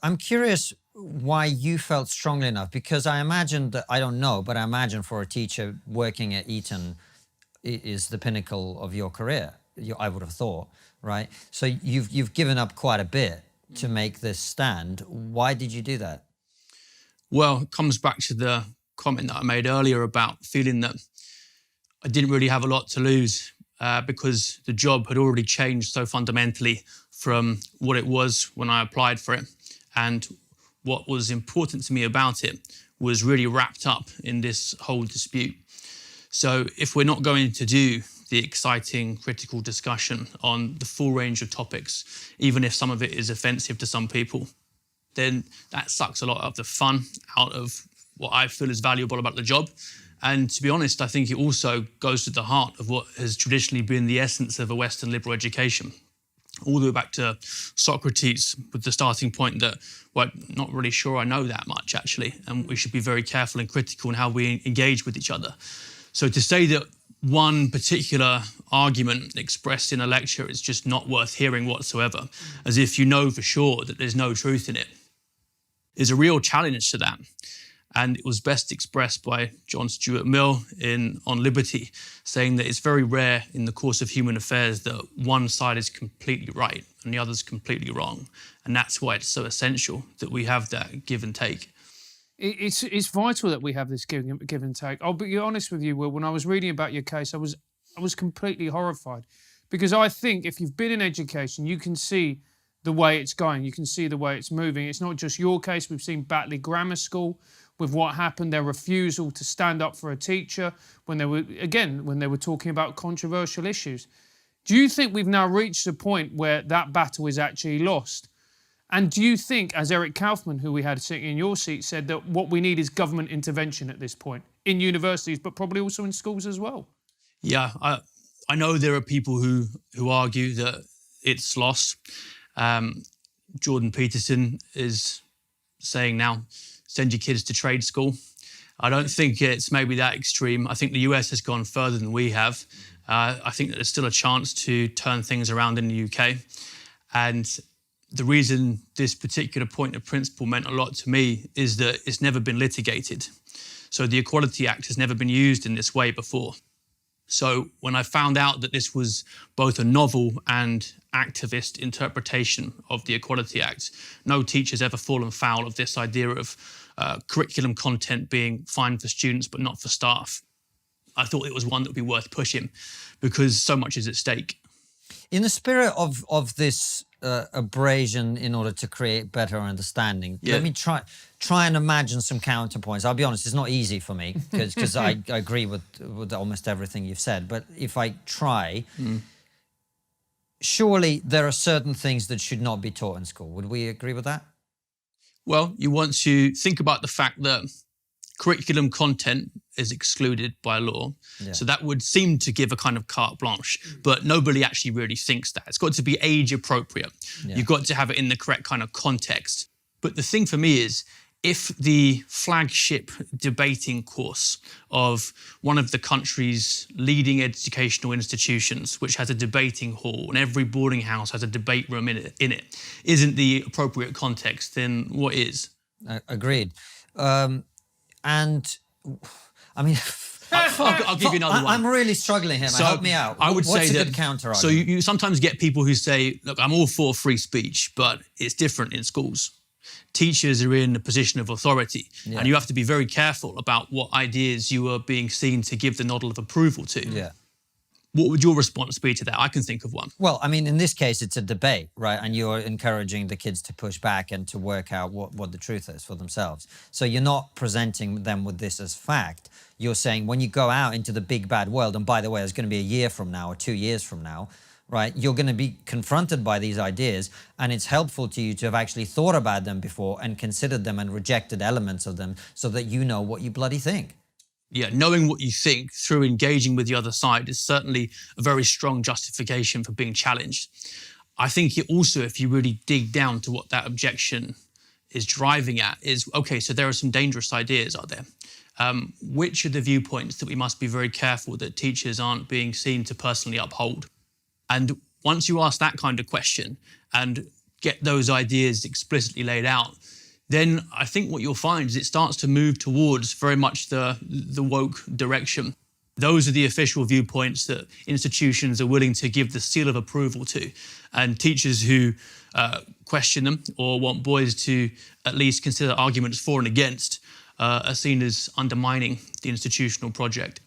I'm curious why you felt strongly enough, because I imagine that, I don't know, but I imagine for a teacher working at Eton is the pinnacle of your career, I would have thought, right? So you've given up quite a bit to make this stand. Why did you do that? Well, it comes back to the comment that I made earlier about feeling that I didn't really have a lot to lose because the job had already changed so fundamentally from what it was when I applied for it. And what was important to me about it was really wrapped up in this whole dispute. So if we're not going to do the exciting critical discussion on the full range of topics, even if some of it is offensive to some people, then that sucks a lot of the fun out of what I feel is valuable about the job. And to be honest, I think it also goes to the heart of what has traditionally been the essence of a Western liberal education. All the way back to Socrates, with the starting point that, well, I'm not really sure I know that much, actually, and we should be very careful and critical in how we engage with each other. So to say that one particular argument expressed in a lecture is just not worth hearing whatsoever, as if you know for sure that there's no truth in it, is a real challenge to that. And it was best expressed by John Stuart Mill On Liberty, saying that it's very rare in the course of human affairs that one side is completely right and the other's completely wrong. And that's why it's so essential that we have that give and take. It's vital that we have this give and take. I'll be honest with you, Will, when I was reading about your case, I was completely horrified, because I think if you've been in education, you can see the way it's going. You can see the way it's moving. It's not just your case. We've seen Batley Grammar School with what happened, their refusal to stand up for a teacher when they were talking about controversial issues. Do you think we've now reached a point where that battle is actually lost? And do you think, as Eric Kaufman, who we had sitting in your seat, said, that what we need is government intervention at this point, in universities, but probably also in schools as well? Yeah, I know there are people who argue that it's lost. Jordan Peterson is saying now, send your kids to trade school. I don't think it's maybe that extreme. I think the US has gone further than we have. I think that there's still a chance to turn things around in the UK. And the reason this particular point of principle meant a lot to me is that it's never been litigated. So the Equality Act has never been used in this way before. So when I found out that this was both a novel and activist interpretation of the Equality Act, no teacher's ever fallen foul of this idea of curriculum content being fine for students but not for staff. I thought it was one that would be worth pushing because so much is at stake. In the spirit of this abrasion in order to create better understanding, let me try and imagine some counterpoints. I'll be honest, it's not easy for me because I agree with almost everything you've said. But if I try, surely there are certain things that should not be taught in school. Would we agree with that? Well, you want to think about the fact that curriculum content is excluded by law. Yeah. So that would seem to give a kind of carte blanche, but nobody actually really thinks that. It's got to be age appropriate. Yeah. You've got to have it in the correct kind of context. But the thing for me is, if the flagship debating course of one of the country's leading educational institutions, which has a debating hall and every boarding house has a debate room in it, isn't the appropriate context, then what is? Agreed. And I mean, I'll give you another one. I'm really struggling here, man. Help me out. I would What's say a good counter so you sometimes get people who say, look, I'm all for free speech, but it's different in schools. Teachers are in a position of authority, and you have to be very careful about what ideas you are being seen to give the nod of approval to. Yeah. What would your response be to that? I can think of one. Well, I mean, in this case, it's a debate, right? And you're encouraging the kids to push back and to work out what the truth is for themselves. So you're not presenting them with this as fact. You're saying when you go out into the big bad world, and by the way, it's going to be a year from now or 2 years from now, right? You're going to be confronted by these ideas, and it's helpful to you to have actually thought about them before and considered them and rejected elements of them so that you know what you bloody think. Yeah, knowing what you think through engaging with the other side is certainly a very strong justification for being challenged. I think it also, if you really dig down to what that objection is driving at, is, okay, so there are some dangerous ideas, are there? Which are the viewpoints that we must be very careful that teachers aren't being seen to personally uphold? And once you ask that kind of question and get those ideas explicitly laid out, then I think what you'll find is it starts to move towards very much the woke direction. Those are the official viewpoints that institutions are willing to give the seal of approval to. And teachers who question them or want boys to at least consider arguments for and against are seen as undermining the institutional project.